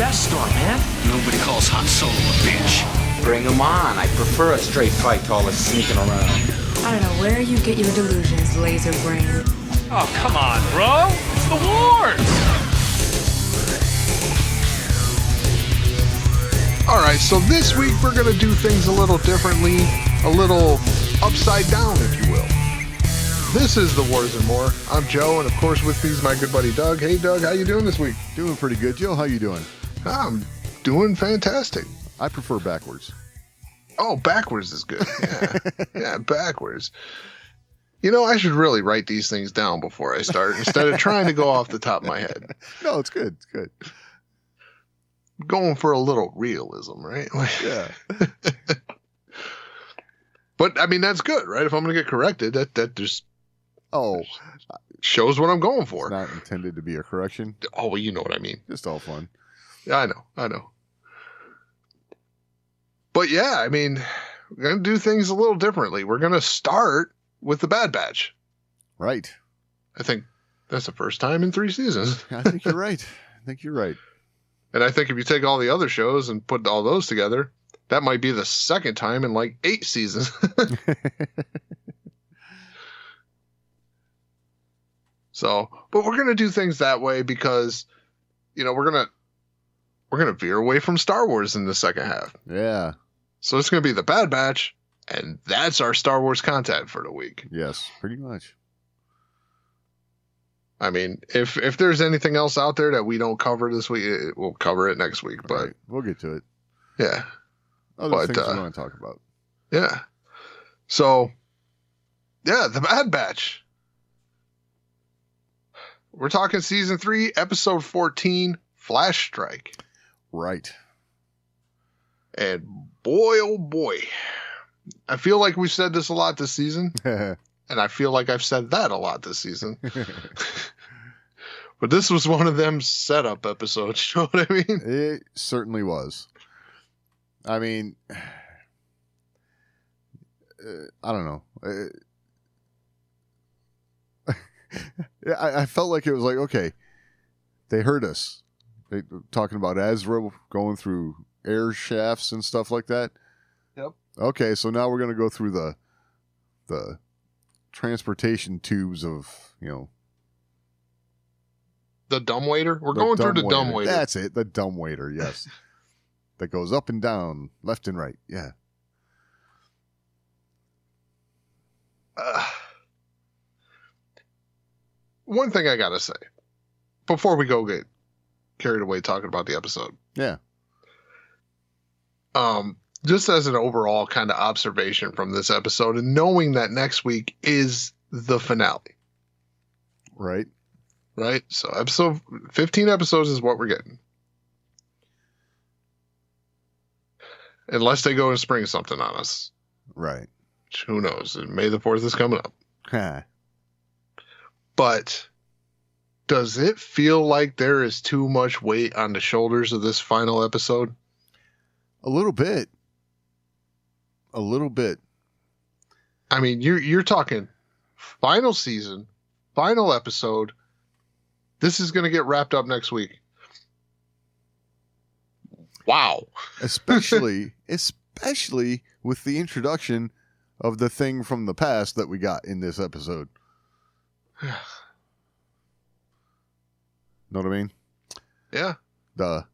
Death Star, man. Nobody calls Han Solo a bitch. Bring him on. I prefer a straight fight to all this sneaking around. I don't know where you get your delusions, laser brain. Oh, come on, bro. It's the wars. All right, so this week we're going to do things a little differently, a little upside down, if you will. This is The Wars and More. I'm Joe, and of course with me is my good buddy Doug. Hey, Doug, how you doing this week? Doing pretty good. Joe, how you doing? I'm doing fantastic. I prefer backwards. Oh, backwards is good. Yeah, yeah, backwards. You know, I should really write these things down before I start instead of trying to go off the top of my head. No, it's good. It's good. Going for a little realism, right? Yeah. But, I mean, that's good, right? If I'm going to get corrected, that just shows what I'm going for. It's not intended to be a correction. Oh, well, you know what I mean. Just all fun. Yeah, I know. But yeah, I mean, we're going to do things a little differently. We're going to start with the Bad Batch. Right. I think that's the first time in 3 seasons. I think you're right. And I think if you take all the other shows and put all those together, that might be the second time in like 8 seasons. So, but we're going to do things that way because, you know, we're going to veer away from Star Wars in the second half. Yeah. So it's going to be the Bad Batch, and that's our Star Wars content for the week. Yes, pretty much. I mean, if there's anything else out there that we don't cover this week, we'll cover it next week. But right. We'll get to it. Yeah. Other things we want to talk about. Yeah. So, yeah, the Bad Batch. We're talking season 3, episode 14, Flash Strike. Right. And boy, oh boy, I feel like we've said this a lot this season. And I feel like I've said that a lot this season. But this was one of them setup episodes. You know what I mean? It certainly was. I mean, I don't know. I felt like it was like, okay, they heard us. They talking about Ezra going through air shafts and stuff like that. Yep. Okay, so now we're going to go through the transportation tubes of, you know, the dumbwaiter. We're going through the dumbwaiter. That's it, the dumbwaiter. Yes, that goes up and down, left and right. Yeah. One thing I gotta say before we go get carried away talking about the episode. Yeah. Just as an overall kind of observation from this episode, and knowing that next week is the finale. Right. Right. So episode 15 episodes is what we're getting. Unless they go and spring something on us. Right. Which, who knows? May the 4th is coming up. Huh. But does it feel like there is too much weight on the shoulders of this final episode? A little bit. A little bit. I mean, you're talking final season, final episode. This is going to get wrapped up next week. Wow. Especially with the introduction of the thing from the past that we got in this episode. Know what I mean? Yeah. The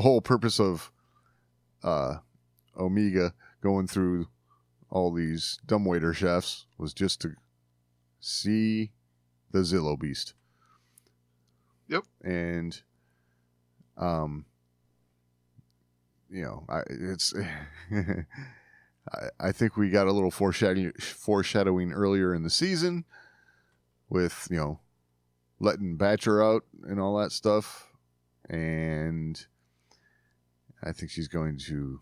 whole purpose of Omega going through all these dumbwaiter shafts was just to see the Zillo Beast. Yep. And I think we got a little foreshadowing earlier in the season with, letting Batcher out and all that stuff. And I think she's going to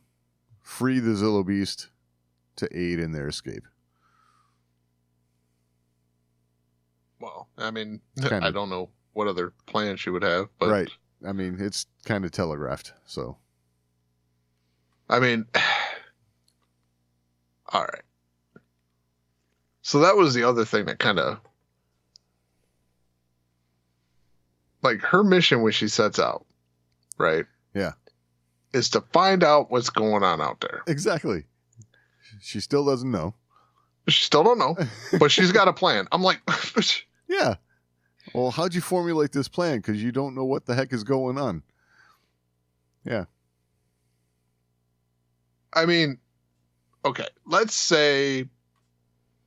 free the Zillo Beast to aid in their escape. Well, I mean, I don't know what other plan she would have, but right. I mean, it's kind of telegraphed, so. I mean, all right. So that was the other thing that kind of like her mission when she sets out, right? Yeah. Is to find out what's going on out there. Exactly. She still doesn't know. She still don't know, but she's got a plan. I'm like, Yeah. Well, how'd you formulate this plan? Because you don't know what the heck is going on. Yeah. I mean, okay, let's say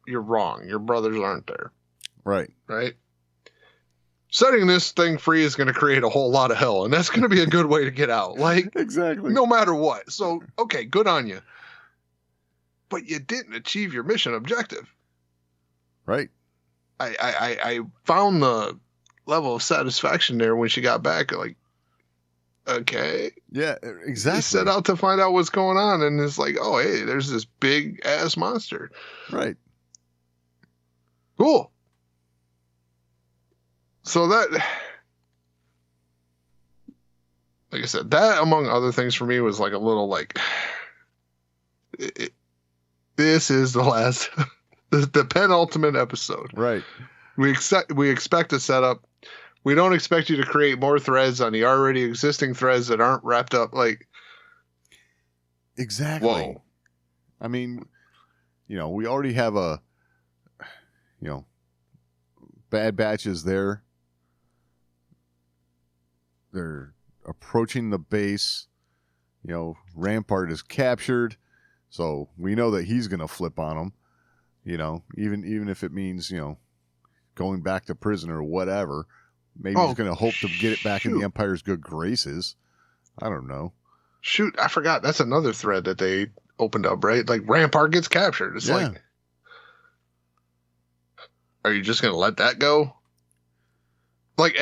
you're wrong. Your brothers aren't there, Right. right? Setting this thing free is going to create a whole lot of hell, and that's going to be a good way to get out. Like, Exactly. no matter what. So, okay, good on you. But you didn't achieve your mission objective. Right. I found the level of satisfaction there when she got back. Like, okay. Yeah, exactly. He set out to find out what's going on, and it's like, oh, hey, there's this big ass monster. Right. Cool. So that, like I said, that among other things for me was like a little like, this is the last, the penultimate episode. Right. We expect a setup. We don't expect you to create more threads on the already existing threads that aren't wrapped up. Like, Exactly. whoa. I mean, we already have Bad Batch is there. They're approaching the base. Rampart is captured. So we know that he's going to flip on them. Even if it means, going back to prison or whatever. Maybe he's going to hope to get it back in the Empire's good graces. I don't know. Shoot, I forgot. That's another thread that they opened up, right? Like, Rampart gets captured. It's like, are you just going to let that go? Like,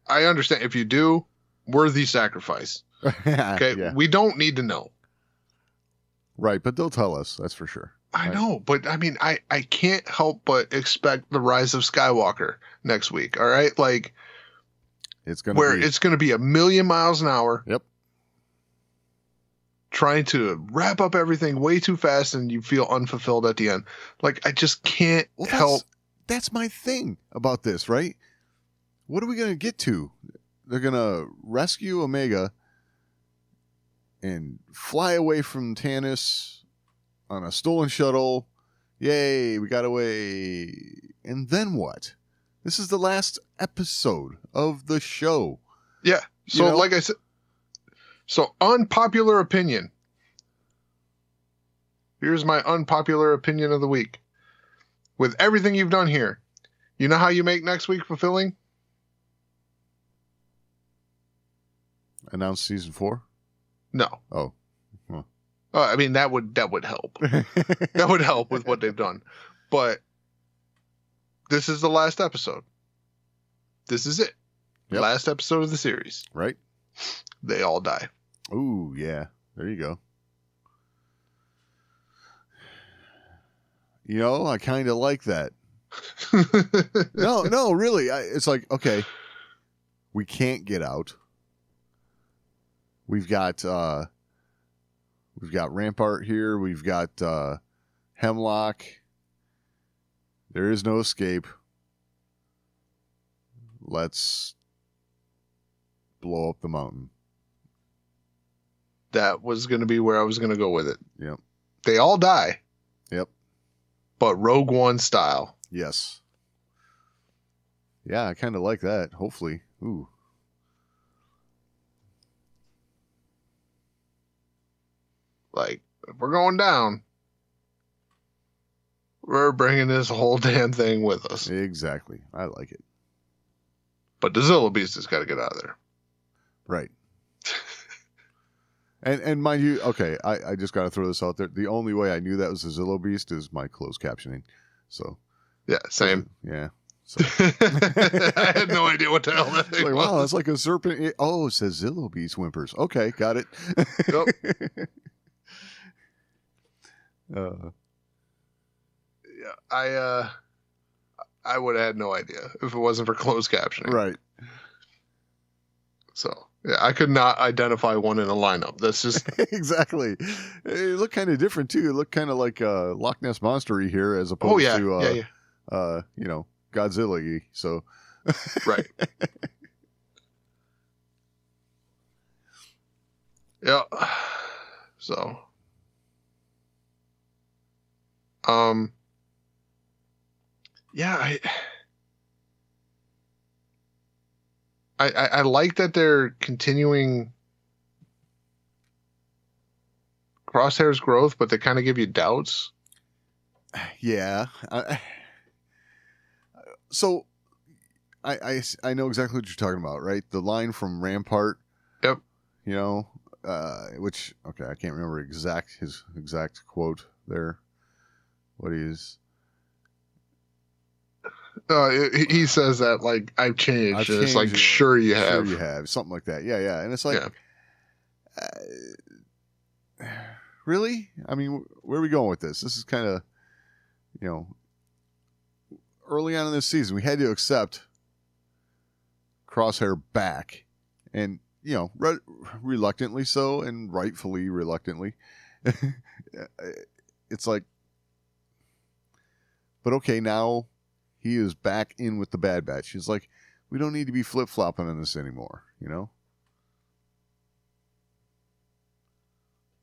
I understand. If you do, worthy sacrifice. Okay? Yeah. We don't need to know. Right, but they'll tell us. That's for sure. I know, but I mean, I can't help but expect the Rise of Skywalker next week, all right? Like, It's going to where be. it's going to be a million miles an hour. Yep. Trying to wrap up everything way too fast and you feel unfulfilled at the end. Like, I just can't help. That's my thing about this, right? What are we going to get to? They're going to rescue Omega and fly away from Tanis on a stolen shuttle. Yay, we got away. And then what? This is the last episode of the show. Yeah. So, like I said, so unpopular opinion. Here's my unpopular opinion of the week. With everything you've done here, you know how you make next week fulfilling? Announce season 4? No. Oh. I mean, that would help. That would help with what they've done. But this is the last episode. This is it. Yep. Last episode of the series. Right? They all die. Ooh, yeah. There you go. I kind of like that. No, really. It's like, okay, we can't get out. We've got Rampart here. We've got Hemlock. There is no escape. Let's blow up the mountain. That was going to be where I was going to go with it. Yep. They all die. Yep. But Rogue One style. Yes. Yeah, I kind of like that. Hopefully. Ooh. Like, if we're going down, we're bringing this whole damn thing with us. Exactly. I like it. But the Zilla Beast has got to get out of there. Right. And mind you, okay, I just got to throw this out there. The only way I knew that was the Zillow Beast is my closed captioning. So. Yeah, same. Yeah. So. I had no idea what the hell that thing Like, was. wow, it's like a serpent. It says Zillow Beast whimpers. Okay, got it. Yep. Uh, Yeah, I would have had no idea if it wasn't for closed captioning. right. So, yeah, I could not identify one in a lineup. That's just... Exactly. It looked kind of different, too. It looked kind of like Loch Ness Monster-y here as opposed to, yeah. Godzilla-y. So, Right. Yeah. So, yeah, I like that they're continuing Crosshair's growth, but they kind of give you doubts. Yeah. So I know exactly what you're talking about, right? The line from Rampart. Yep. You know, which okay, I can't remember his exact quote there. What is? He says that like I've changed. And it's like and- sure you Sure have. you have something like that. Yeah, yeah. And it's like, really? I mean, where are we going with this? This is kind of, you know, early on in this season, we had to accept Crosshair back, and you know, reluctantly so, and rightfully reluctantly. It's like, but okay, now he is back in with the Bad Batch. He's like, we don't need to be flip flopping on this anymore, you know.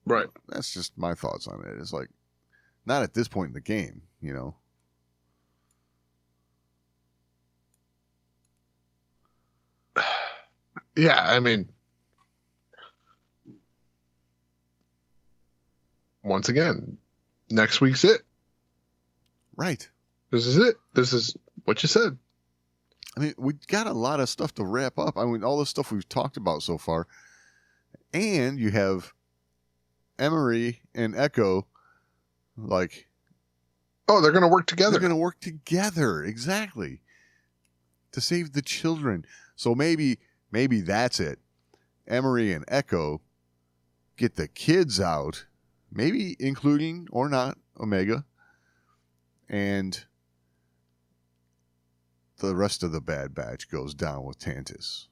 Right. That's just my thoughts on it. It's like, not at this point in the game, you know. Yeah, I mean, once again, next week's it. Right. This is it. This is what you said. I mean, we got a lot of stuff to wrap up. I mean, all the stuff we've talked about so far. And you have Emery and Echo, like... Oh, they're going to work together. They're going to work together, exactly, to save the children. So maybe that's it. Emery and Echo get the kids out, maybe including or not Omega, and the rest of the Bad Batch goes down with Tantus.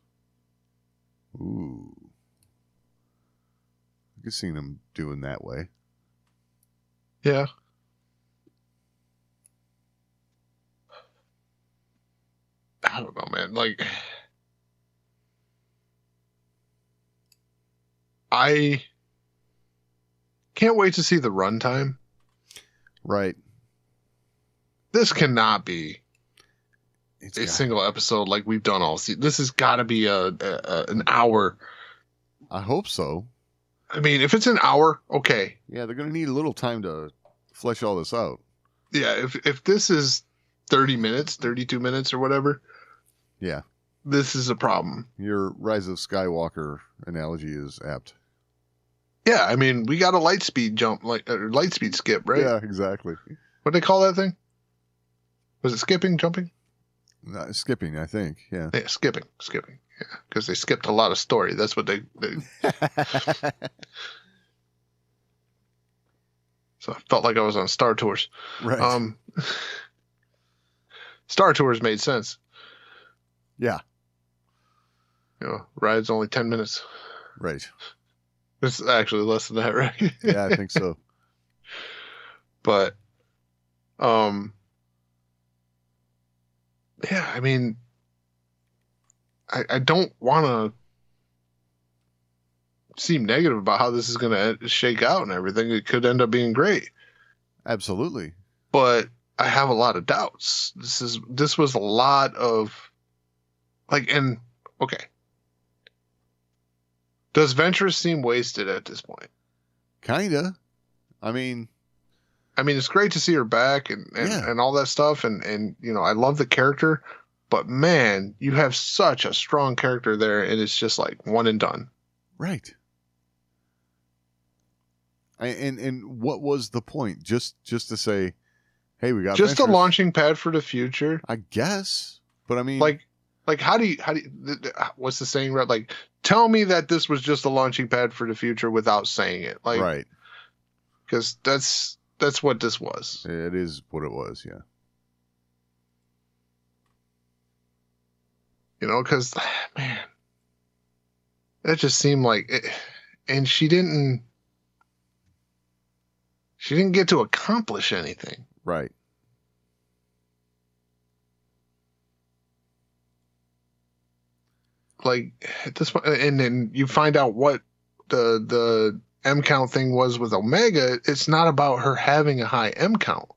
Ooh. I could see them doing that way. Yeah. I don't know, man. Like, I can't wait to see the runtime. Right. This cannot be It's a single episode like we've done all season. This has got to be an hour. I hope so. I mean, if it's an hour, okay. Yeah, they're going to need a little time to flesh all this out. Yeah, if this is 30 minutes, 32 minutes or whatever, Yeah. this is a problem. Your Rise of Skywalker analogy is apt. Yeah, I mean, we got a light speed jump, like light speed skip, right? Yeah, exactly. What do they call that thing? Was it skipping, jumping? Skipping, I think. Yeah. Yeah, skipping. Yeah, because they skipped a lot of story. That's what they So I felt like I was on Star Tours. Right. Star Tours made sense. Yeah. You know, ride's only 10 minutes. Right. It's actually less than that, right? Yeah, I think so. But, yeah, I mean, I don't want to seem negative about how this is going to shake out and everything. It could end up being great, Absolutely. but I have a lot of doubts. This was a lot of okay. Does Ventress seem wasted at this point? Kinda. I mean, it's great to see her back and all that stuff. And, you know, I love the character, but man, you have such a strong character there. And it's just like one and done. right. And what was the point? Just to say, hey, we got Just a Ventress. launching pad for the future. I guess. But I mean, Like how do you, what's the saying? Right? Like, tell me that this was just a launching pad for the future without saying it. Like, right. because that's what this was. It is what it was, yeah. You know, because, man, that just seemed like it, and she didn't get to accomplish anything. Right. Like at this point, and then you find out what the M count thing was with Omega, it's not about her having a high M count.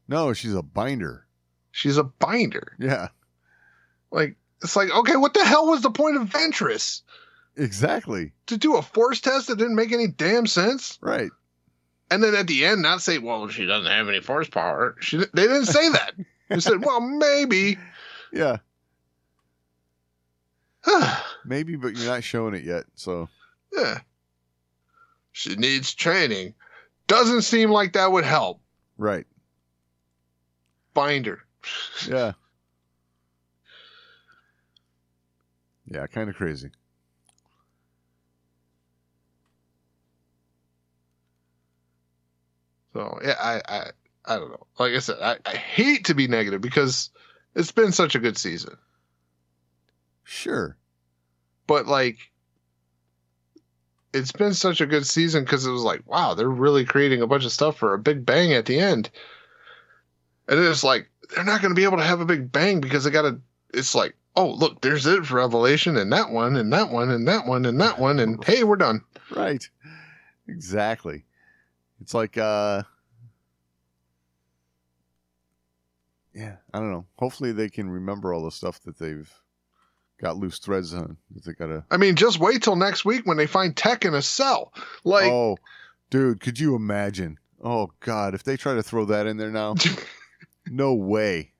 No, she's a binder. She's a binder. Yeah. Like, it's like, okay, what the hell was the point of Ventress? Exactly. To do a force test that didn't make any damn sense? Right. And then at the end, not say, well, she doesn't have any force power. They didn't say that. They said, well, maybe. Yeah. Maybe, but you're not showing it yet, so. Yeah. She needs training. Doesn't seem like that would help. Right. Binder. Yeah. Yeah, kind of crazy. So, yeah, I don't know. Like I said, I hate to be negative because it's been such a good season. Sure. But, like, it's been such a good season because it was like, wow, they're really creating a bunch of stuff for a big bang at the end. And then it's like, they're not going to be able to have a big bang because they got to, it's like, oh, look, there's it for Revelation and that one and that one and that one and that one. And hey, we're done. Right. Exactly. It's like, yeah, I don't know. Hopefully they can remember all the stuff that they've got loose threads on. That they gotta. I mean, just wait till next week when they find Tech in a cell. Like, oh, dude, could you imagine? Oh God, if they try to throw that in there now, no way.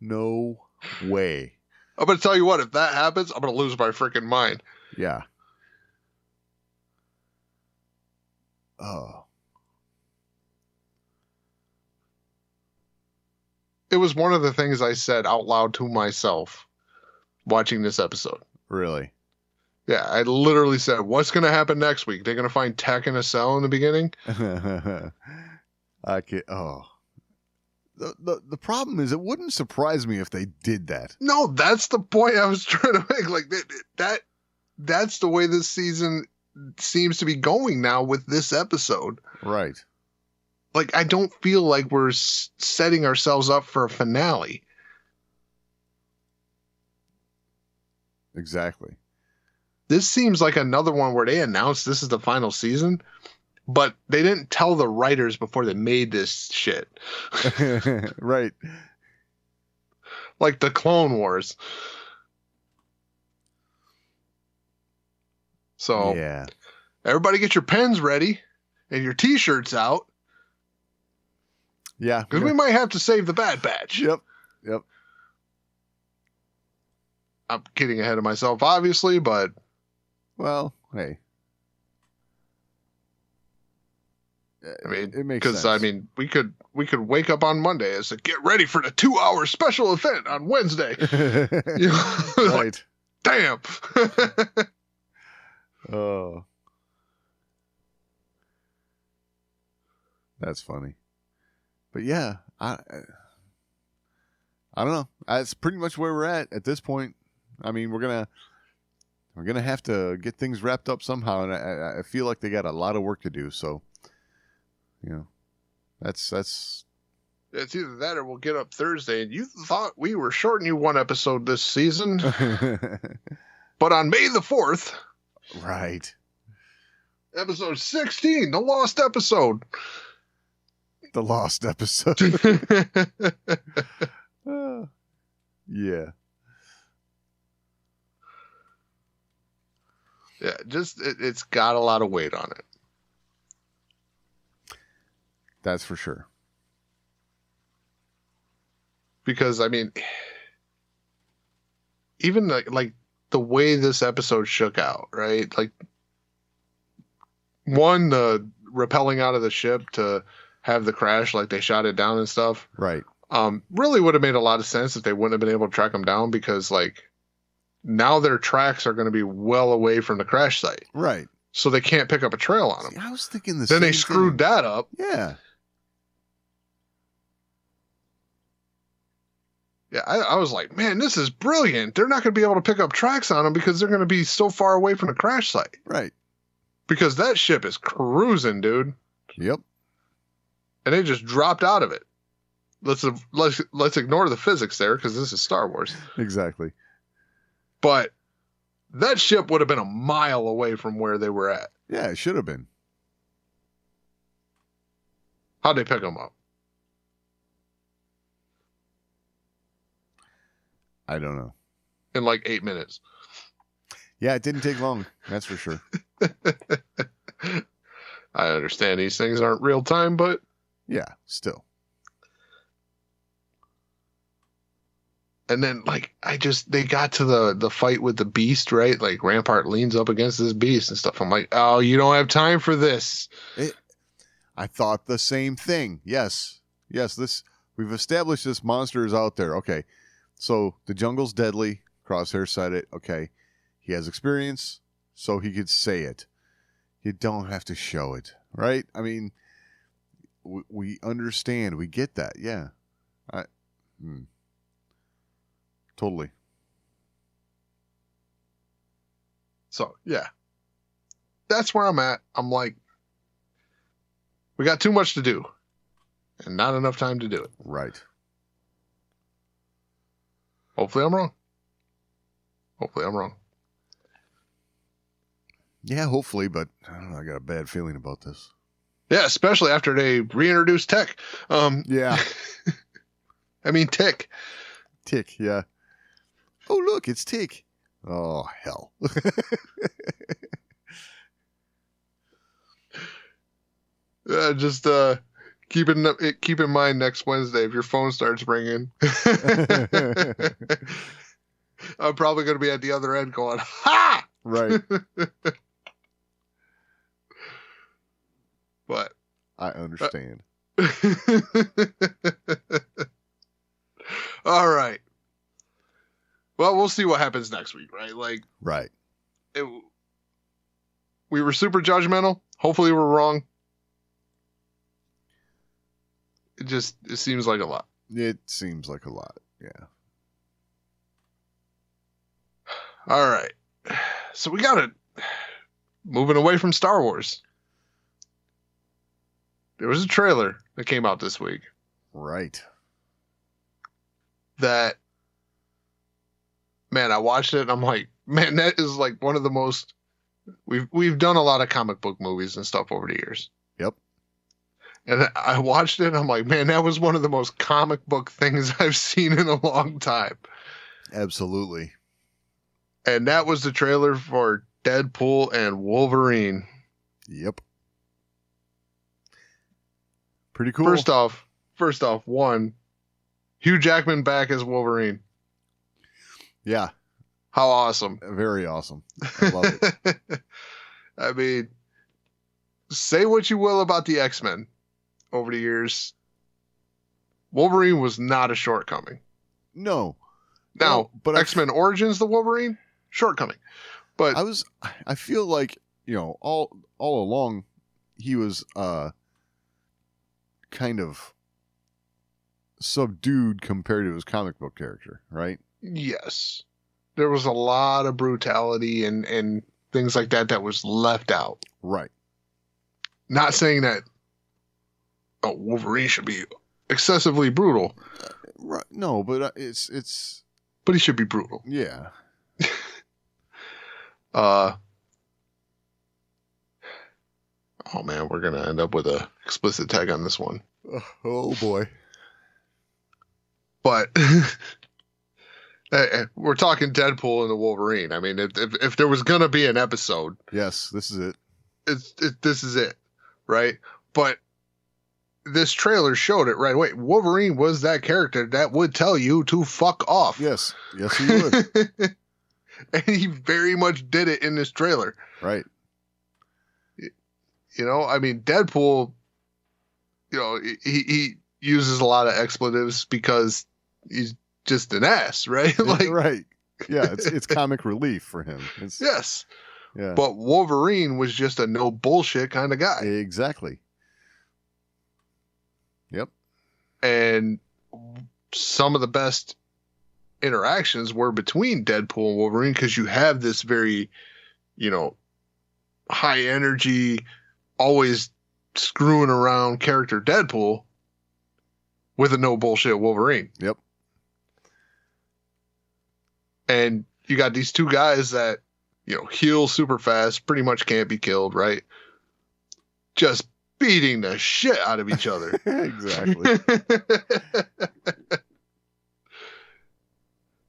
No way. I'm going to tell you what, if that happens, I'm going to lose my freaking mind. Yeah. Oh. It was one of the things I said out loud to myself watching this episode. Really? Yeah, I literally said, what's going to happen next week? They're going to find Tech in a cell in the beginning? I can't. Oh. The problem is, it wouldn't surprise me if they did that. No, that's the point I was trying to make. Like, that's the way this season seems to be going now with this episode. Right. Like, I don't feel like we're setting ourselves up for a finale. Exactly. This seems like another one where they announced this is the final season, but they didn't tell the writers before they made this shit. Right. Like the Clone Wars. So, yeah. Everybody get your pens ready and your t-shirts out. Yeah. Because we might have to save the Bad Batch. Yep. I'm getting ahead of myself, obviously, but... Well, hey. I mean, it makes sense. Because, I mean, we could wake up on Monday and say, get ready for the 2-hour special event on Wednesday. You know? Right. Like, damn. Oh. That's funny. But yeah, I don't know. That's pretty much where we're at this point. I mean, we're gonna have to get things wrapped up somehow, and I feel like they got a lot of work to do. So, you know, that's It's either that or we'll get up Thursday. And you thought we were shorting you one episode this season, but on May the 4th, right. episode 16, the lost episode. The lost episode. Yeah. Yeah, just it's got a lot of weight on it. That's for sure. Because I mean, even like the way this episode shook out, right? Like, one, the rappelling out of the ship to have the crash, like they shot it down and stuff. Right. Really would have made a lot of sense if they wouldn't have been able to track them down, because like now their tracks are going to be well away from the crash site. Right. So they can't pick up a trail on them. See, I was thinking the then same they screwed thing. that up. Yeah. Yeah, I was like, man, this is brilliant. They're not going to be able to pick up tracks on them because they're going to be so far away from the crash site. Right. Because that ship is cruising, dude. Yep. And they just dropped out of it. let's ignore the physics there because this is Star Wars. Exactly. But that ship would have been a mile away from where they were at. Yeah, it should have been. How'd they pick them up? I don't know. In like 8 minutes. Yeah, it didn't take long. That's for sure. I understand these things aren't real time, but Yeah, still. and then like they got to the fight with the beast, right? Like Rampart leans up against this beast and stuff. I'm like, oh, you don't have time for this. I thought the same thing. Yes. We've established this monster is out there. Okay. So the jungle's deadly. Crosshair said it. Okay. He has experience, so he could say it. You don't have to show it, right? I mean, we understand. We get that. Yeah. Totally. So yeah, that's where I'm at. I'm like, we got too much to do and not enough time to do it. Right. Hopefully I'm wrong. Yeah, hopefully, but I don't know. I got a bad feeling about this. Yeah, especially after they reintroduced Tech. Yeah. I mean Tick. Tick, yeah. Oh, look, it's Tick. Oh, hell. Just keep in mind next Wednesday if your phone starts ringing. I'm probably going to be at the other end going, ha! Right. But I understand. All right. Well, we'll see what happens next week, right? Like, Right. We were super judgmental. Hopefully we're wrong. It seems like a lot. It seems like a lot. Yeah. All right. So we got it. Moving away from Star Wars. There was a trailer that came out this week Right. that, man, I watched it and I'm like, man, that is like one of the most, we've done a lot of comic book movies and stuff over the years. Yep. And I watched it and I'm like, man, that was one of the most comic book things I've seen in a long time. Absolutely. And that was the trailer for Deadpool and Wolverine. Yep. Pretty cool. First off, one, Hugh Jackman back as Wolverine. Yeah. How awesome. Very awesome. I love it. I mean, say what you will about the X-Men over the years. Wolverine was not a shortcoming. No. Now, No, but X-Men Origins, the Wolverine, shortcoming. But I feel like, all along he was kind of subdued compared to his comic book character, right? yes, there was a lot of brutality and things like that was left out. Right. Not saying that Wolverine should be excessively brutal, Right. No, but it's but he should be brutal. yeah. Oh man, we're gonna end up with a explicit tag on this one. Oh boy. But we're talking Deadpool and the Wolverine. I mean, if there was gonna be an episode, Yes, this is it. this is it, right? But this trailer showed it right away. Wolverine was that character that would tell you to fuck off. Yes. Yes, he would. And he very much did it in this trailer. Right. I mean, Deadpool, he uses a lot of expletives because he's just an ass, right? Like, right. Yeah, it's comic relief for him. yes. Yeah. But Wolverine was just a no bullshit kind of guy. Exactly. Yep. And some of the best interactions were between Deadpool and Wolverine because you have this very, high energy, always screwing around character Deadpool with a no bullshit Wolverine. Yep. And you got these two guys that, heal super fast, pretty much can't be killed, right? Just beating the shit out of each other. Exactly.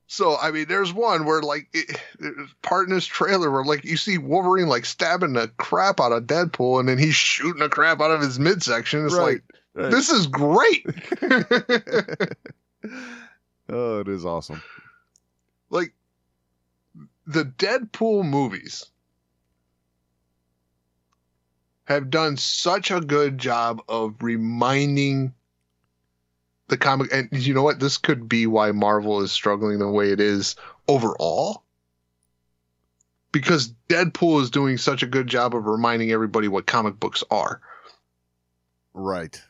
So, I mean, there's one where, part in this trailer where, you see Wolverine, stabbing the crap out of Deadpool, and then he's shooting the crap out of his midsection. It's Right. this is great. Oh, it is awesome. The Deadpool movies have done such a good job of reminding the comic, and you know what? This could be why Marvel is struggling the way it is overall. Because Deadpool is doing such a good job of reminding everybody what comic books are. Right.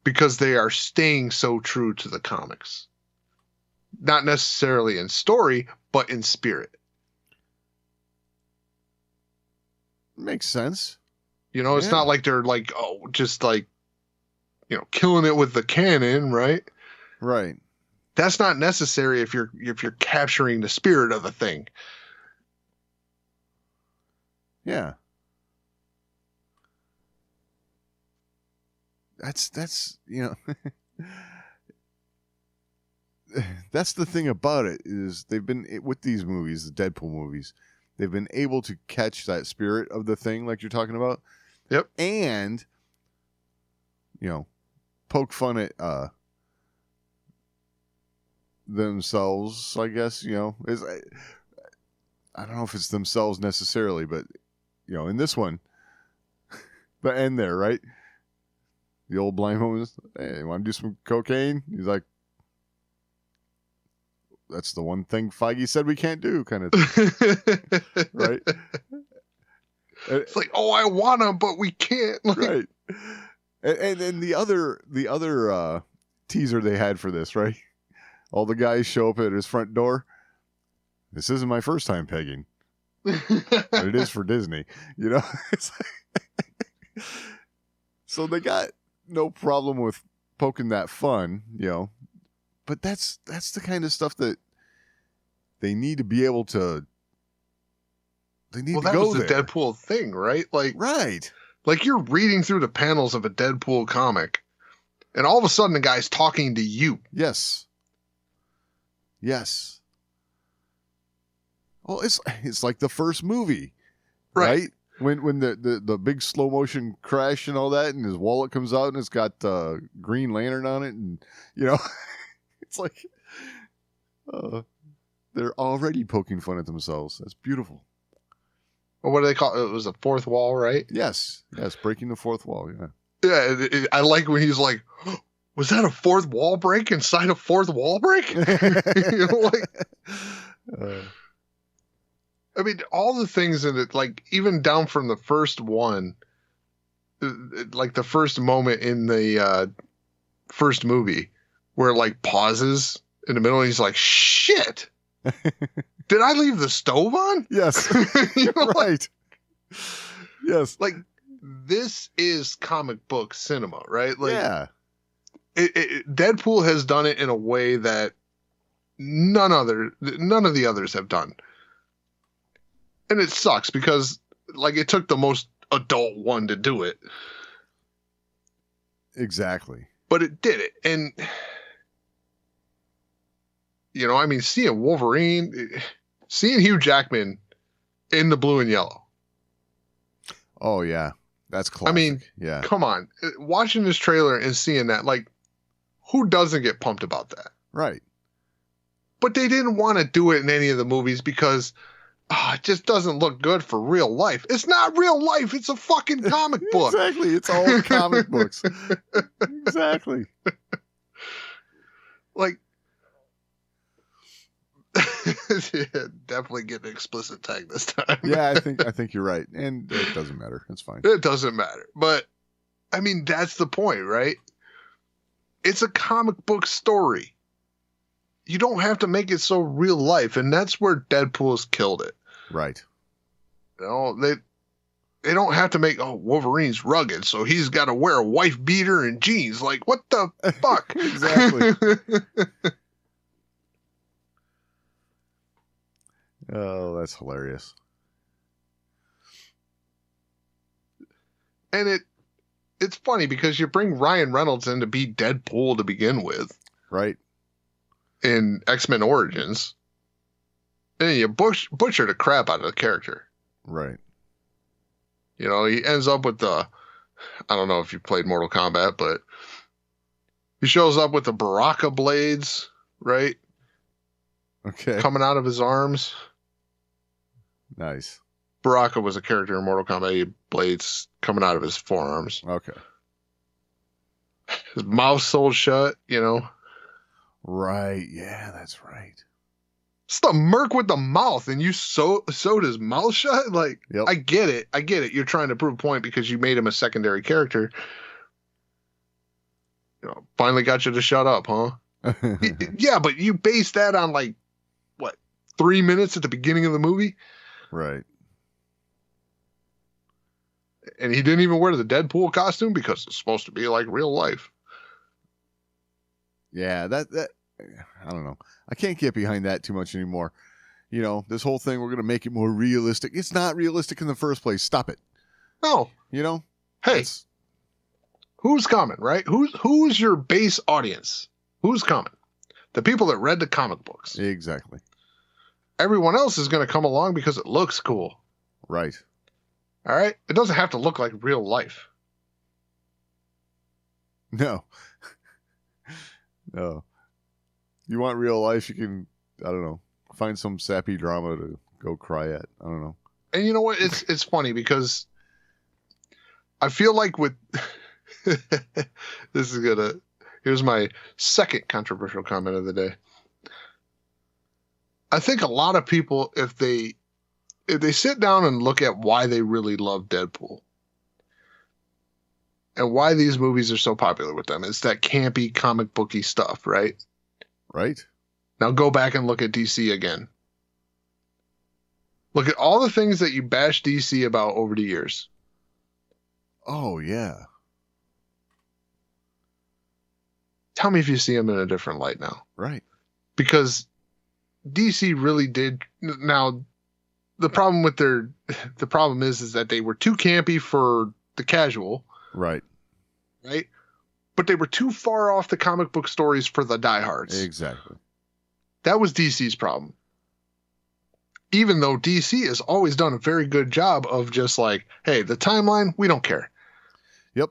Because they are staying so true to the comics. Not necessarily in story, but in spirit. Makes sense. It's not like they're killing it with the cannon, right? Right. That's not necessary if you're capturing the spirit of the thing. Yeah. That's that's the thing about it is they've been with these movies, the Deadpool movies, they've been able to catch that spirit of the thing like you're talking about. Yep. And poke fun at themselves, I guess, is I don't know if it's themselves necessarily, but in this one, the end there, right? The old blind woman, hey, you want to do some cocaine? He's like, that's the one thing Feige said we can't do, kind of thing. Right? It's I want to, but we can't. Right. And then the other teaser they had for this, right? All the guys show up at his front door. This isn't my first time pegging, but it is for Disney, It's so they got no problem with poking that fun, but that's the kind of stuff that they need to be able to. They need to that go was the there. Deadpool thing, right? Right. You're reading through the panels of a Deadpool comic, and all of a sudden the guy's talking to you. Yes. Yes. Well, it's like the first movie, right? When the big slow motion crash and all that, and his wallet comes out and it's got Green Lantern on it, and it's like they're already poking fun at themselves. That's beautiful. Or what do they call it? It was a fourth wall, right? Yes, breaking the fourth wall. Yeah. Yeah, I like when he's like, was that a fourth wall break inside a fourth wall break? I mean, all the things in it, even down from the first one, the first moment in the first movie where pauses in the middle and he's like, shit, did I leave the stove on? Yes. Right. Yes. This is comic book cinema, right? Yeah. Deadpool has done it in a way that none of the others have done. And it sucks because it took the most adult one to do it. Exactly. But it did it. And seeing Wolverine, seeing Hugh Jackman in the blue and yellow. Oh yeah. That's classic. I mean, yeah. Come on. Watching this trailer and seeing that, who doesn't get pumped about that? Right. But they didn't want to do it in any of the movies because it just doesn't look good for real life. It's not real life. It's a fucking comic book. Exactly. It's all comic books. Exactly. Yeah, definitely get an explicit tag this time. Yeah, I think you're right. And it doesn't matter. It's fine. It doesn't matter. But I mean, that's the point, right? It's a comic book story. You don't have to make it so real life, and that's where Deadpool's killed it. Right. they don't have to make, Wolverine's rugged, so he's got to wear a wife beater and jeans. Like, what the fuck? Exactly. Oh, that's hilarious. And it's funny because you bring Ryan Reynolds in to be Deadpool to begin with Right. in X-Men Origins. And you butcher the crap out of the character. Right. You know, he ends up with I don't know if you played Mortal Kombat, but he shows up with the Baraka blades, right? Okay. Coming out of his arms. Nice. Baraka was a character in Mortal Kombat. He had blades coming out of his forearms. Okay. His mouth sewed shut, you know. Right. Yeah, that's right. It's the merc with the mouth, and you sewed his mouth shut? Like, Yep. I get it. You're trying to prove a point because you made him a secondary character. You know, finally got you to shut up, huh? Yeah, but you based that on, like, what, 3 minutes at the beginning of the movie? Right. And he didn't even wear the Deadpool costume because it's supposed to be like real life. Yeah, that I don't know. I can't get behind that too much anymore. You know, this whole thing, we're going to make it more realistic. It's not realistic in the first place. Stop it. No. You know? Hey, That's- who's coming, right? Who's your base audience? Who's coming? The people that read the comic books. Exactly. Everyone else is going to come along because it looks cool. Right. All right? It doesn't have to look like real life. No. No. You want real life, you can, I don't know, find some sappy drama to go cry at. I don't know. And you know what? It's funny because I feel like with here's my second controversial comment of the day. I think a lot of people, if they sit down and look at why they really love Deadpool and why these movies are so popular with them, it's that campy comic booky stuff, right? Right? Now go back and look at DC again. Look at all the things that you bash DC about over the years. Oh, yeah. Tell me if you see them in a different light now. Right. Because DC really did. Now, the problem is that they were too campy for the casual, Right. right? But they were too far off the comic book stories for the diehards. Exactly. That was DC's problem. Even though DC has always done a very good job of just like, hey, the timeline, we don't care. Yep.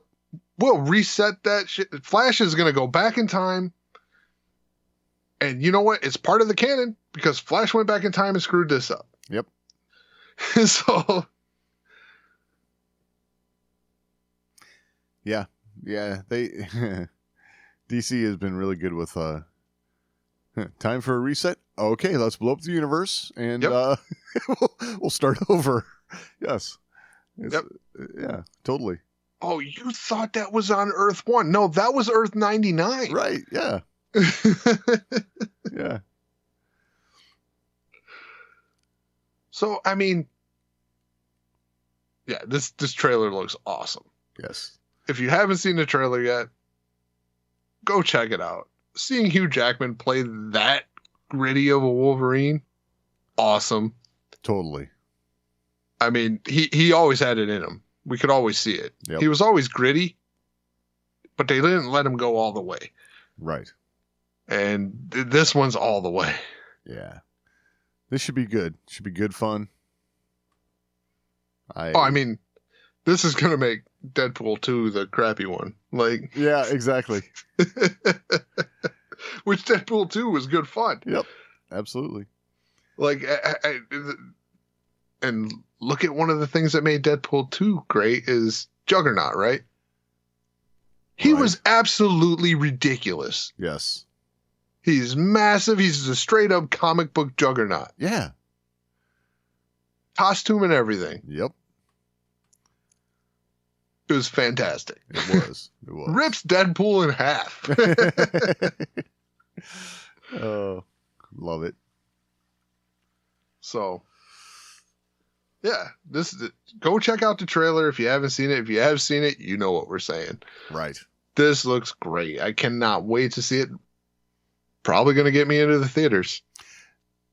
We'll reset that shit. Flash is going to go back in time. And you know what? It's part of the canon because Flash went back in time and screwed this up. Yep. So. Yeah. Yeah. They DC has been really good with time for a reset. Okay, let's blow up the universe and Yep. we'll start over. Yes. Yep. Yeah, totally. Oh, you thought that was on Earth 1. No, that was Earth 99. Right. Yeah. Yeah. So, I mean, yeah, this trailer looks awesome. Yes. If you haven't seen the trailer yet, go check it out. Seeing Hugh Jackman play that gritty of a Wolverine, awesome. Totally. I mean, he always had it in him. We could always see it. Yep. He was always gritty, but they didn't let him go all the way. Right. And this one's all the way. Yeah. This should be good. Should be good fun. I mean, this is going to make Deadpool 2 the crappy one. Like, yeah, exactly. which Deadpool 2 was good fun. Yep. Absolutely. Like, and look at one of the things that made Deadpool 2 great is Juggernaut, right? He Right. was absolutely ridiculous. Yes. He's massive. He's a straight up comic book Juggernaut. Yeah. Costume and everything. Yep. It was fantastic. It was. It was. Rips Deadpool in half. Oh, love it. So, Yeah, go check out the trailer if you haven't seen it. If you have seen it, you know what we're saying. Right. This looks great. I cannot wait to see it. Probably going to get me into the theaters.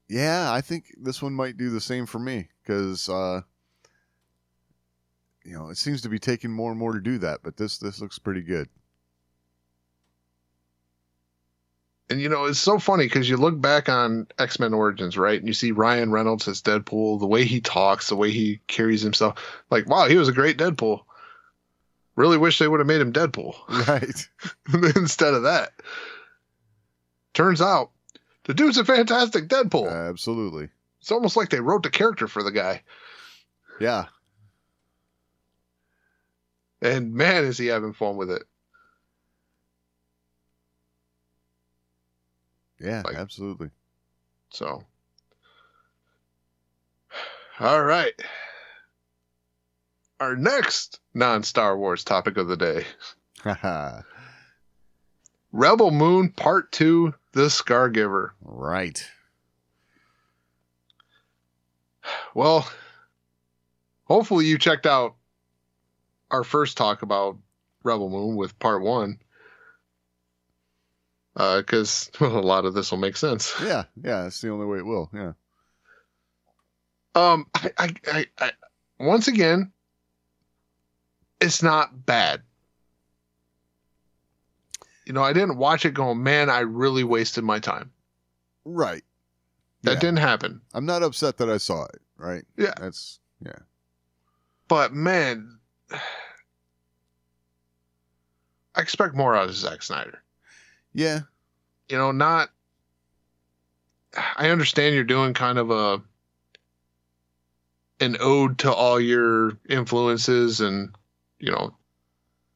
Yeah, I think this one might do the same for me because, it seems to be taking more and more to do that. But this looks pretty good. And, it's so funny because you look back on X-Men Origins, right? And you see Ryan Reynolds as Deadpool, the way he talks, the way he carries himself. Like, wow, he was a great Deadpool. Really wish they would have made him Deadpool. Right. Instead of that. Turns out, the dude's a fantastic Deadpool. Absolutely. It's almost like they wrote the character for the guy. Yeah. And man, is he having fun with it. Yeah, absolutely. So, all right. Our next non-Star Wars topic of the day. Rebel Moon Part 2, The Scargiver. Right. Well, hopefully you checked out our first talk about Rebel Moon with Part 1. Because a lot of this will make sense. Yeah, that's the only way it will. Yeah. I once again, it's not bad. I didn't watch it going, man, I really wasted my time. Right. That didn't happen. I'm not upset that I saw it. Right. Yeah. Yeah. But man, I expect more out of Zack Snyder. Yeah. I understand you're doing kind of an ode to all your influences and,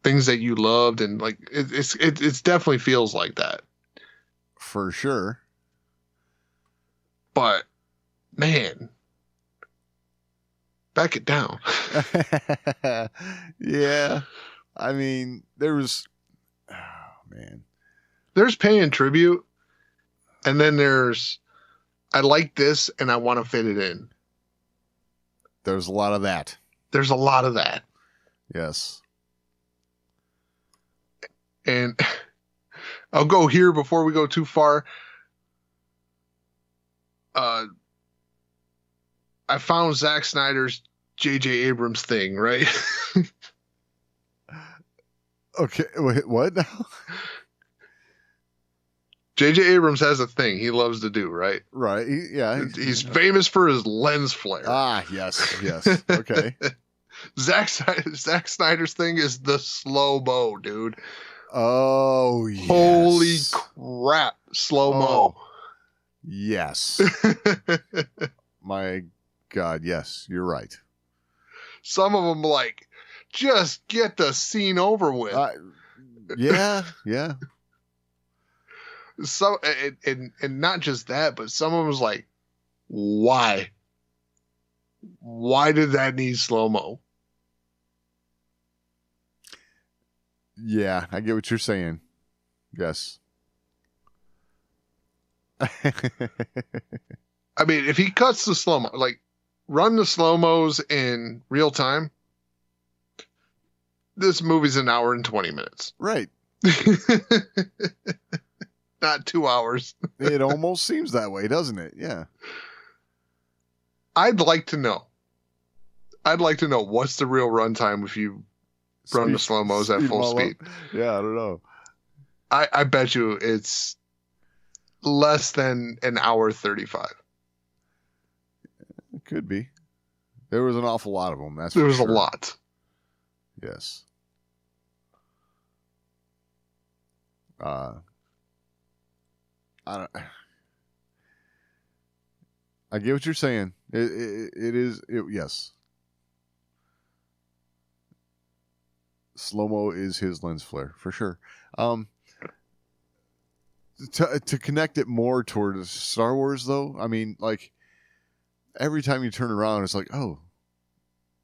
things that you loved. And like, it's definitely feels like that. For sure. But man, back it down. Yeah. I mean, there's paying tribute, and then there's I like this and I want to fit it in. There's a lot of that. There's a lot of that. Yes. And I'll go here before we go too far. I found Zack Snyder's J.J. Abrams thing, right? Okay, wait, what now? J.J. Abrams has a thing he loves to do, right? Right. He's famous for his lens flare. Ah, yes. Okay. Zack Snyder's thing is the slow-mo, dude. Oh, yes. Holy crap, slow-mo. Oh, yes. My God, yes, you're right. Some of them, like, just get the scene over with. Yeah. So, and not just that, but some of them was like, why? Why did that need slow-mo? Yeah, I get what you're saying. Yes. I mean, if he cuts the slow-mo, like, run the slow-mos in real time, this movie's an hour and 20 minutes. Right. Not 2 hours. It almost seems that way, doesn't it? Yeah. I'd like to know what's the real runtime if you run the slow-mos at full speed. Yeah, I don't know. I bet you it's less than an hour 35. It could be. There was an awful lot of them. There was a lot. Yes. I get what you're saying. Yes. Slow-mo is his lens flare for sure. To connect it more towards Star Wars though, I mean, like every time you turn around, it's like, oh,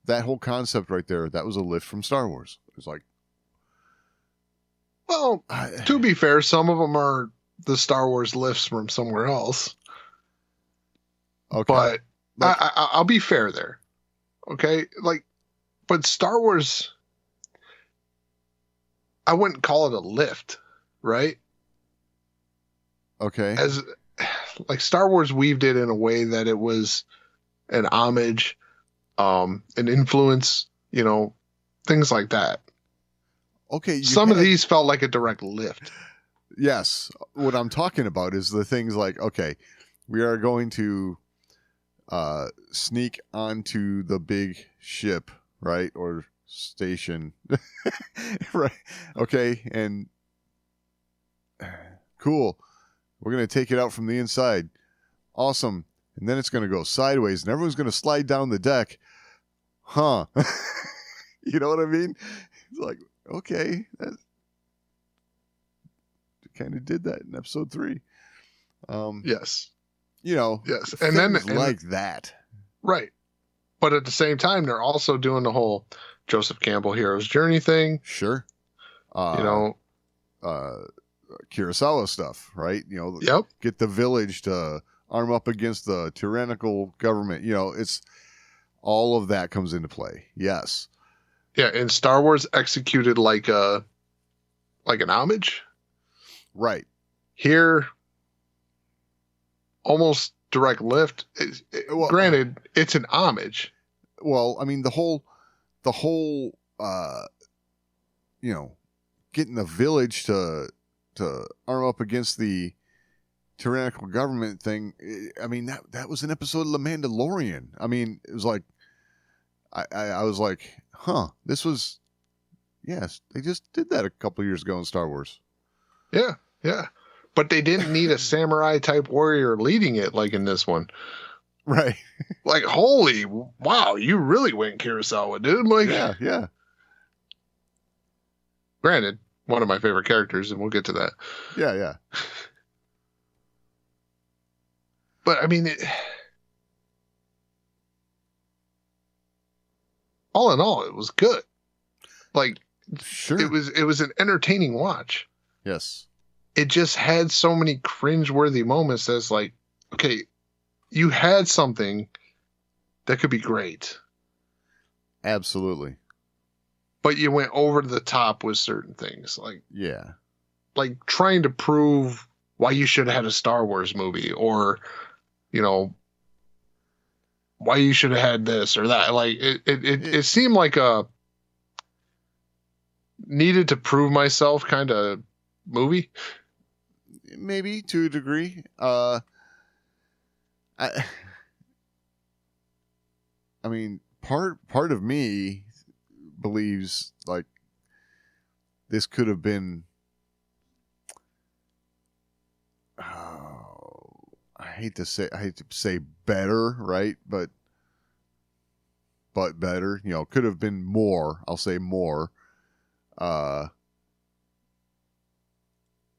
that whole concept right there, that was a lift from Star Wars. It's like, well, to be fair, some of them are the Star Wars lifts from somewhere else. Okay. But I'll be fair there. Okay, like, but Star Wars, I wouldn't call it a lift, right? Okay. As like Star Wars weaved it in a way that it was an homage, an influence, things like that. Okay. Some of these felt like a direct lift. Yes. What I'm talking about is the things like, okay, we are going to sneak onto the big ship, right? Or station. Right. Okay. And cool. We're going to take it out from the inside. Awesome. And then it's going to go sideways and everyone's going to slide down the deck. Huh. You know what I mean? It's like, okay. That kind of did that in episode 3. Yes. Yes. And then like that. Right. But at the same time, they're also doing the whole Joseph Campbell hero's journey thing. Sure. Kurosawa stuff, right? Yep. Get the village to arm up against the tyrannical government. It's all of that comes into play. Yes. Yeah, and Star Wars executed like an homage. Right. Here, almost direct lift. Granted, it's an homage. Well, I mean the whole getting the village to arm up against the tyrannical government thing. I mean that was an episode of The Mandalorian. I mean, it was like I was like, huh, this was, yes, they just did that a couple of years ago in Star Wars. Yeah, yeah. But they didn't need a samurai type warrior leading it like in this one. Right. Like, holy, wow, you really went Kurosawa, dude. Like, yeah. Granted, one of my favorite characters, and we'll get to that. Yeah. But I mean, all in all, it was good. Like, sure, it was an entertaining watch. Yes. It just had so many cringeworthy moments that's like, okay, you had something that could be great. Absolutely. But you went over the top with certain things. Like trying to prove why you should have had a Star Wars movie, or, why you should have had this or that. Like it seemed like a needed to prove myself kind of movie. Maybe to a degree. I mean, part of me believes like this could have been, I hate to say better, right? But better, could have been more. I'll say more.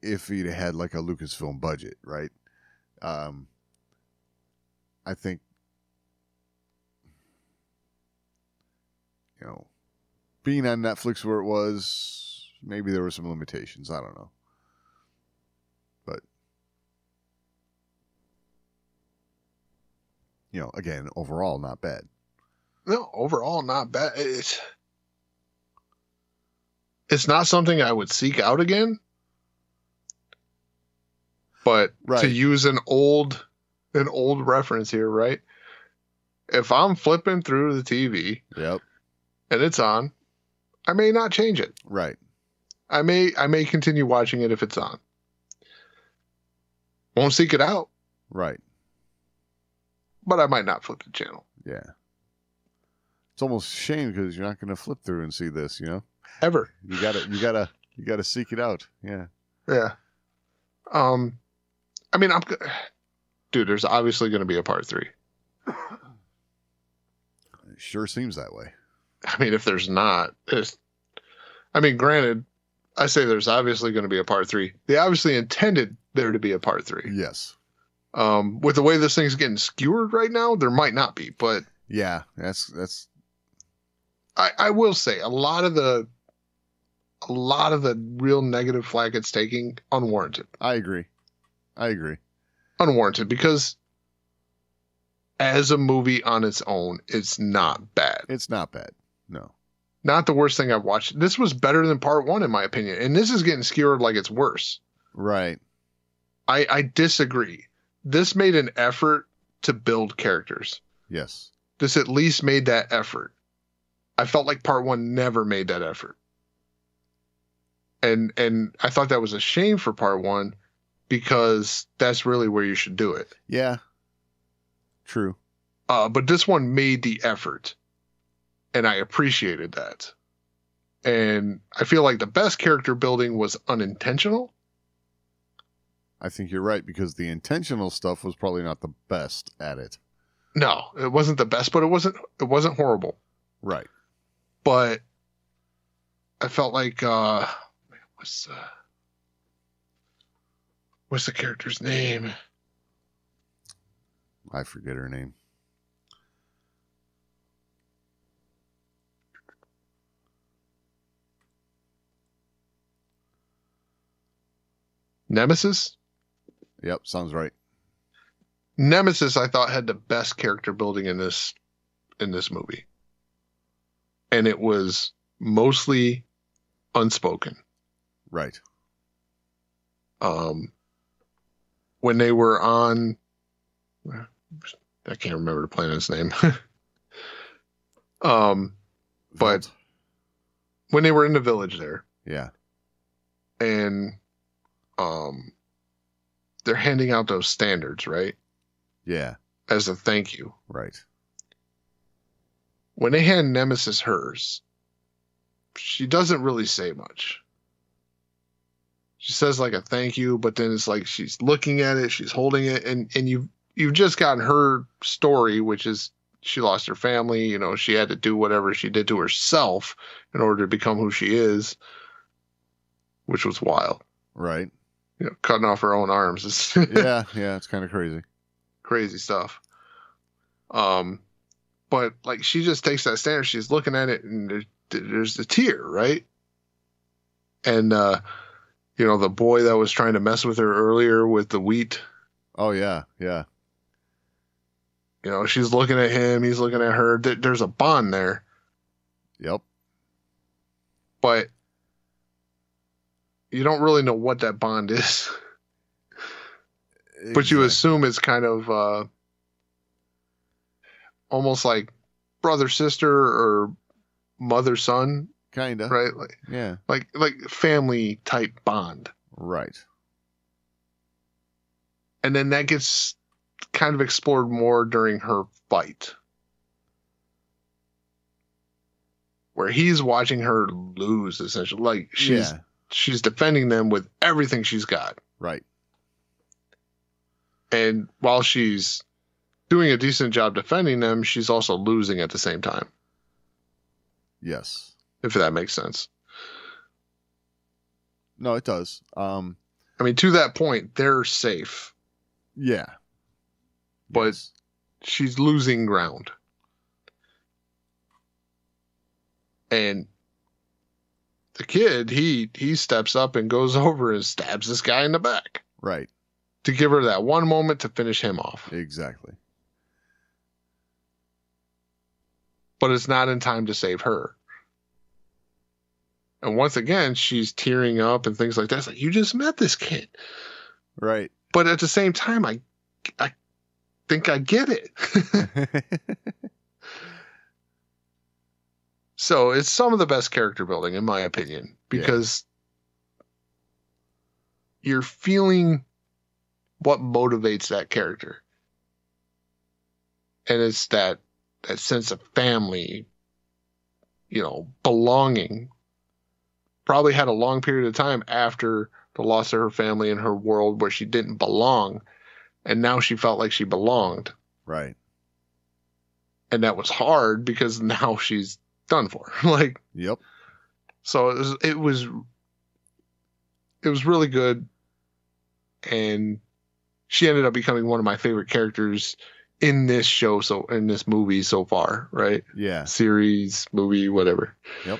If he'd had like a Lucasfilm budget, right? I think, being on Netflix where it was, maybe there were some limitations. I don't know. But, again, overall, not bad. No, overall, not bad. It's not something I would seek out again. But right. To use an old reference here, right? If I'm flipping through the TV, yep, and it's on, I may not change it. Right. I may continue watching it if it's on. Won't seek it out. Right. But I might not flip the channel. Yeah. It's almost a shame because you're not going to flip through and see this, Ever. You gotta seek it out. Yeah. Yeah. I mean, dude, there's obviously going to be a part 3. It sure seems that way. I mean, if there's not, granted, I say there's obviously going to be a part 3. They obviously intended there to be a part 3. Yes. With the way this thing's getting skewered right now, there might not be, but yeah, that's. I will say a lot of the real negative flag it's taking unwarranted. I agree. Unwarranted because as a movie on its own, it's not bad. It's not bad. No. Not the worst thing I've watched. This was better than part 1, in my opinion. And this is getting skewered like it's worse. Right. I disagree. This made an effort to build characters. Yes. This at least made that effort. I felt like part 1 never made that effort. And I thought that was a shame for part 1 because that's really where you should do it. Yeah. True. But this one made the effort. And I appreciated that. And I feel like the best character building was unintentional. I think you're right because the intentional stuff was probably not the best at it. No, it wasn't the best, but it wasn't horrible. Right. But I felt like what's the character's name? I forget her name. Nemesis? Yep, sounds right. Nemesis, I thought, had the best character building in this movie. And it was mostly unspoken. Right. When they were on, I can't remember the planet's name. But when they were in the village there, yeah, and they're handing out those standards, right? Yeah. As a thank you. Right. When they hand Nemesis hers, she doesn't really say much. She says like a thank you, but then it's like she's looking at it, she's holding it, and you've just gotten her story, which is she lost her family, you know, she had to do whatever she did to herself in order to become who she is, which was wild. Right. You know, cutting off her own arms. yeah, it's kind of crazy. Crazy stuff. But like she just takes that standard, she's looking at it, and there's the tear, right? And you know, the boy that was trying to mess with her earlier with the wheat. Oh yeah. You know, she's looking at him, he's looking at her. There's a bond there. Yep. But you don't really know what that bond is. Exactly. But you assume it's kind of almost like brother sister or mother son, kind of, right? Like family type bond, right? And then that gets kind of explored more during her fight, where he's watching her lose, essentially. Like she's defending them with everything she's got, right? And while she's doing a decent job defending them, she's also losing at the same time. Yes. If that makes sense. No, it does. I mean, to that point, they're safe. Yeah. But yes. She's losing ground. And the kid, he steps up and goes over and stabs this guy in the back. Right. To give her that one moment to finish him off. Exactly. But it's not in time to save her. And once again, she's tearing up and things like that. It's like, you just met this kid. Right. But at the same time, I think I get it. So it's some of the best character building, in my opinion, because you're feeling what motivates that character. And it's that sense of family, you know, belonging. Probably had a long period of time after the loss of her family and her world where she didn't belong. And now she felt like she belonged. Right. And that was hard because now she's done for. Like, yep. So it was really good. And she ended up becoming one of my favorite characters in this show, so in this movie so far, right? Yeah. Series, movie, whatever. Yep.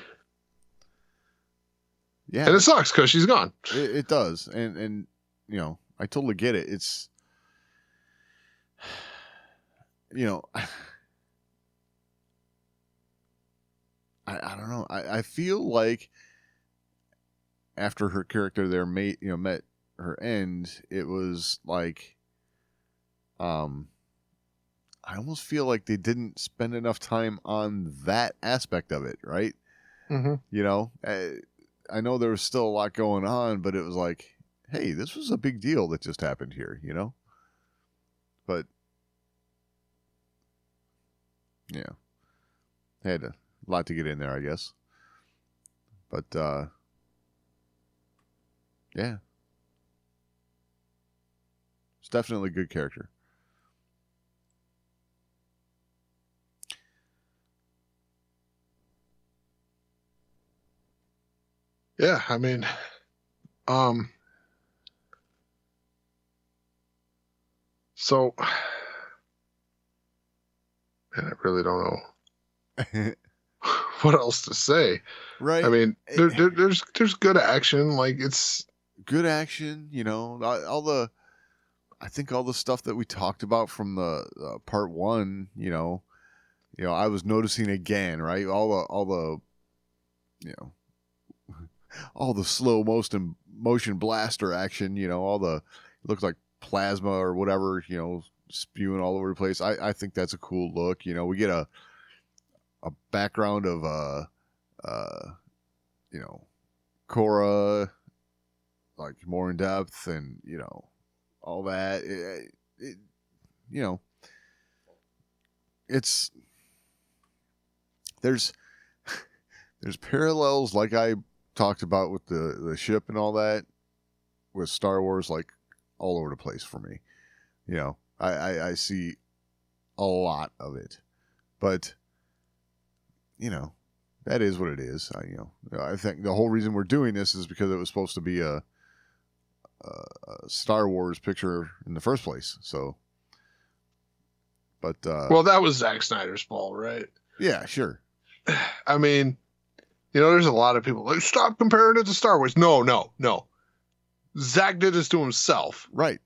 Yeah. And it sucks because she's gone. It does. And you know, I totally get it. you know, I don't know. I feel like after her character there met her end, it was like, I almost feel like they didn't spend enough time on that aspect of it, right? Mm-hmm. You know, I know there was still a lot going on, but it was like, hey, this was a big deal that just happened here, you know? But, yeah. Had a lot to get in there, I guess. But, yeah. It's definitely a good character. Yeah, I mean, so, man, I really don't know what else to say. Right. I mean, there's good action. Like, it's good action, you know, I think all the stuff that we talked about from the part one, you know, I was noticing again, right? All the, you know, all the slow motion blaster action, you know, it looks like plasma or whatever, you know, spewing all over the place. I think that's a cool look. You know, we get a background of you know, Korra, like more in depth, and you know, all that. You know, there's parallels, like I talked about with the ship and all that, with Star Wars, like all over the place for me. You know, I see a lot of it, but you know, that is what it is. I think the whole reason we're doing this is because it was supposed to be a Star Wars picture in the first place. So, but well, that was Zack Snyder's fault, right? Yeah, sure. I mean, you know, there's a lot of people like, stop comparing it to Star Wars. No. Zack did this to himself. Right.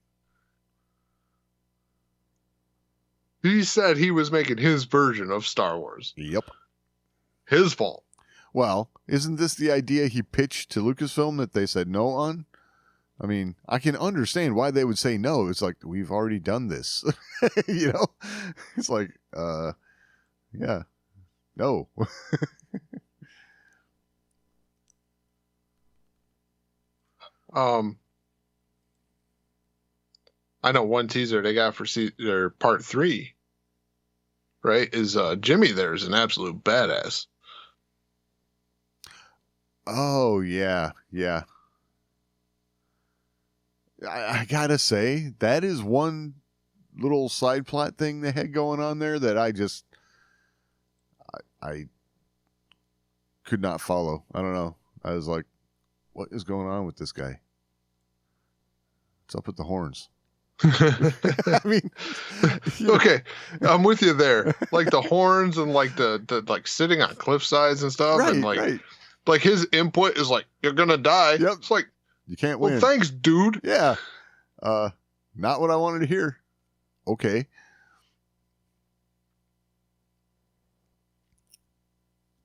He said he was making his version of Star Wars. Yep. His fault. Well, isn't this the idea he pitched to Lucasfilm that they said no on? I mean, I can understand why they would say no. It's like, we've already done this. You know? It's like, yeah. No. I know one teaser they got for their part 3, right? Is Jimmy there is an absolute badass. Oh, yeah. I gotta say, that is one little side plot thing they had going on there that I could not follow. I don't know. I was like, what is going on with this guy? What's up with the horns? I mean, okay, I'm with you there. Like the horns and like the like sitting on cliff sides and stuff, right, and like right. Like his input is like, you're gonna die. Yep. It's like, you can't well, win. thanks, dude. Yeah. Not what I wanted to hear. Okay.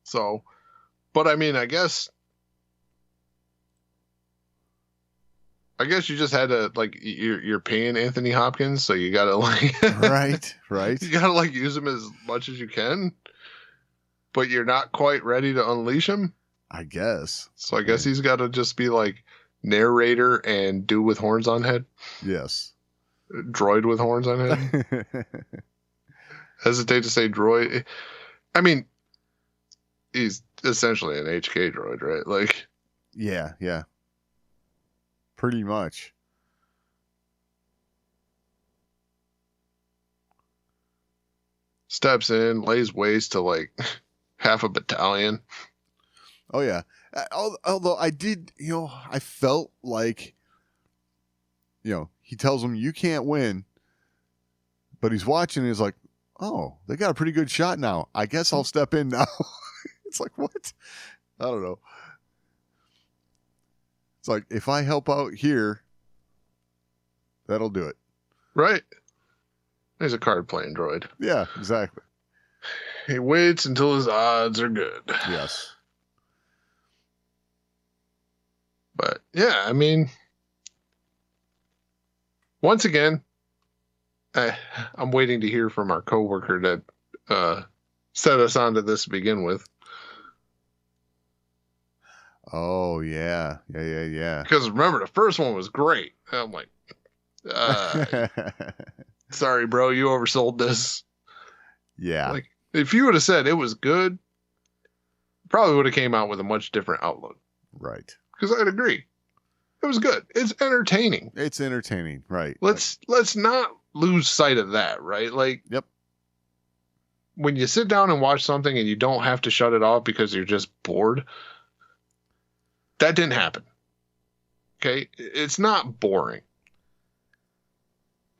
So, but I mean, I guess you just had to, like, you're paying Anthony Hopkins, so you gotta like right. You gotta like use him as much as you can, but you're not quite ready to unleash him. I guess. So I guess he's got to just be like narrator and dude with horns on head. Yes. Droid with horns on head. Hesitate to say droid. I mean, he's essentially an HK droid, right? Like, yeah. Pretty much. Steps in, lays waste to like half a battalion. Oh yeah. Although I did, I felt like, he tells him you can't win, but he's watching and he's like, oh, they got a pretty good shot now. I guess I'll step in now. It's like, what? I don't know. It's like, if I help out here, that'll do it. Right. He's a card playing droid. Yeah, exactly. He waits until his odds are good. Yes. But yeah, I mean, once again, I'm waiting to hear from our coworker that set us onto this to begin with. Oh yeah. Yeah. Because remember, the first one was great. I'm like, sorry, bro, you oversold this. Yeah. Like, if you would have said it was good, probably would have came out with a much different outlook. Right. Because I'd agree, it was good. It's entertaining. It's entertaining. Right. Let's not lose sight of that. Right. Like, Yep. When you sit down and watch something and you don't have to shut it off because you're just bored, that didn't happen. Okay. It's not boring.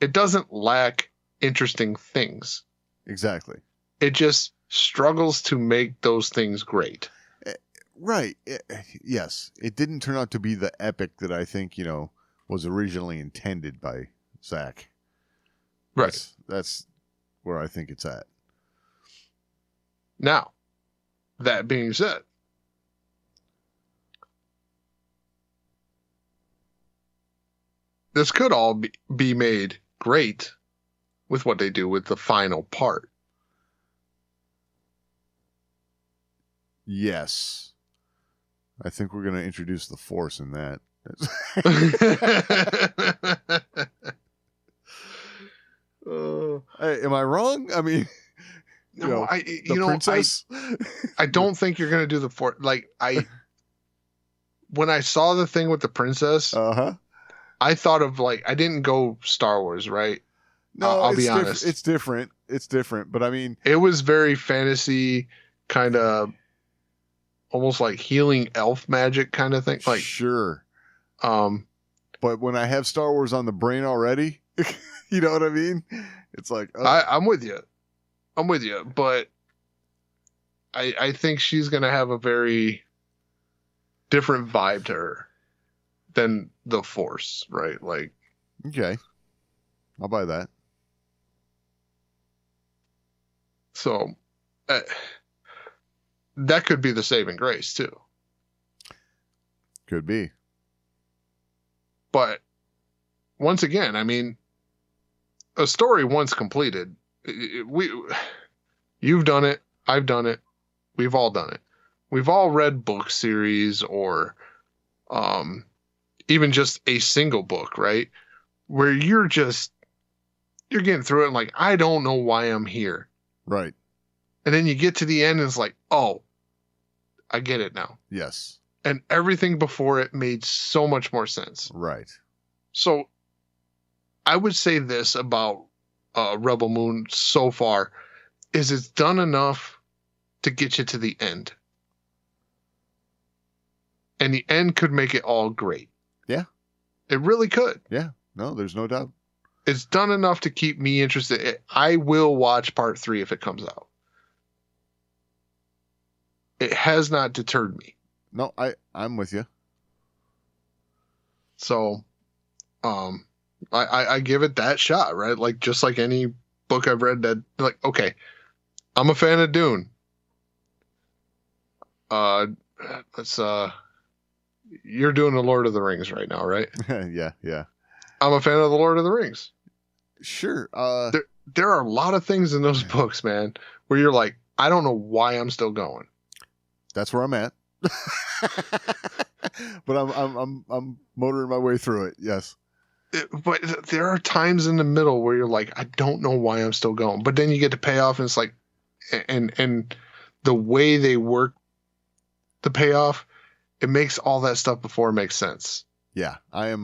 It doesn't lack interesting things. Exactly. It just struggles to make those things great. Right. Yes. It didn't turn out to be the epic that I think, was originally intended by Zach. Right. That's where I think it's at. Now, that being said, this could all be made great with what they do with the final part. Yes. I think we're going to introduce the Force in that. Hey, am I wrong? I mean, no, princess? I don't think you're going to do the Force. Like, when I saw the thing with the princess, I thought of, like, I didn't go Star Wars, right? No, I'll be honest. It's different. But I mean, it was very fantasy, kind of almost like healing elf magic kind of thing. Like, sure. But when I have Star Wars on the brain already, you know what I mean? It's like, I'm with you. But I think she's going to have a very different vibe to her than the Force, right? Like, okay, I'll buy that. So that could be the saving grace too. Could be. But once again, I mean, a story once completed, you've done it, I've done it, we've all done it. We've all read book series or even just a single book, right? Where you're getting through it and like, I don't know why I'm here. Right. And then you get to the end and it's like, oh, I get it now. Yes. And everything before it made so much more sense. Right. So I would say this about Rebel Moon so far is it's done enough to get you to the end. And the end could make it all great. Yeah. It really could. Yeah. No, there's no doubt. It's done enough to keep me interested. I will watch part 3 if it comes out. It has not deterred me. No, I'm with you. So, I give it that shot, right? Like, just like any book I've read that, like, okay, I'm a fan of Dune. You're doing the Lord of the Rings right now, right? Yeah. I'm a fan of the Lord of the Rings. Sure. There are a lot of things in those books, man, where you're like, I don't know why I'm still going. That's where I'm at. But I'm motoring my way through it. Yes. But there are times in the middle where you're like, I don't know why I'm still going. But then you get to payoff and it's like, and the way they work the payoff, it makes all that stuff before make sense. Yeah, I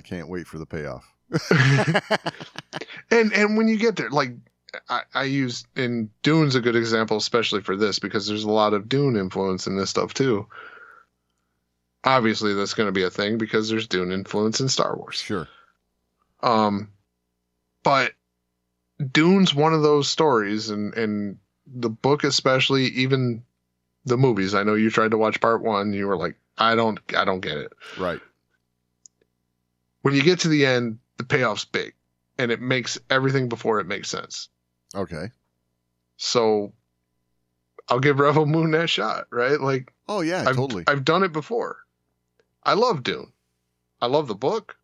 can't wait for the payoff. And when you get there, like I use, and Dune's a good example, especially for this, because there's a lot of Dune influence in this stuff too. Obviously, that's going to be a thing because there's Dune influence in Star Wars. Sure. But Dune's one of those stories, and the book especially, even the movies. I know you tried to watch part 1, you were like, I don't get it. Right. When you get to the end, the payoff's big. and it makes everything before it makes sense. Okay. So I'll give Rebel Moon that shot, right? Like, Oh yeah, totally. I've done it before. I love Dune. I love the book.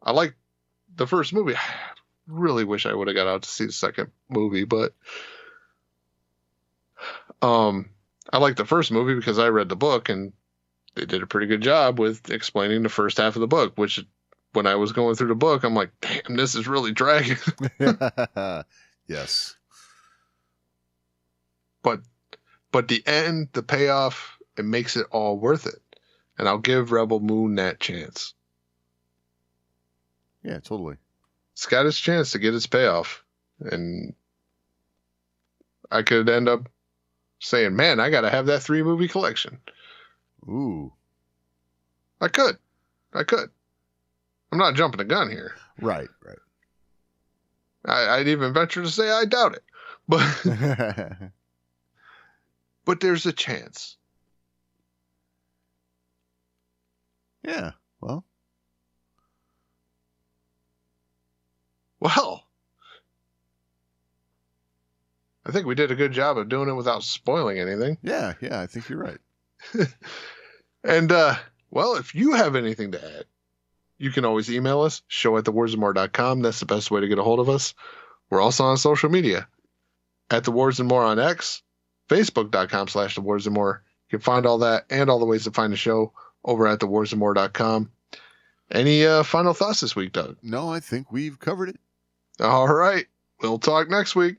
I like the first movie. I really wish I would have got out to see the second movie, but I like the first movie because I read the book and they did a pretty good job with explaining the first half of the book, which when I was going through the book, I'm like, damn, this is really dragging. Yes. But the end, the payoff, it makes it all worth it. And I'll give Rebel Moon that chance. Yeah, totally. It's got its chance to get its payoff. And I could end up saying, man, I got to have that 3-movie collection. Ooh. I could. I'm not jumping the gun here. Right. I'd even venture to say I doubt it. But but there's a chance. Yeah. Well, I think we did a good job of doing it without spoiling anything. yeah, I think you're right. And, well, if you have anything to add, you can always email us, show@thewarsandmore.com. That's the best way to get a hold of us. We're also on social media, at The Wars and More on X, facebook.com/thewarsandmore. You can find all that and all the ways to find the show over at thewarsandmore.com. Any final thoughts this week, Doug? No, I think we've covered it. All right. We'll talk next week.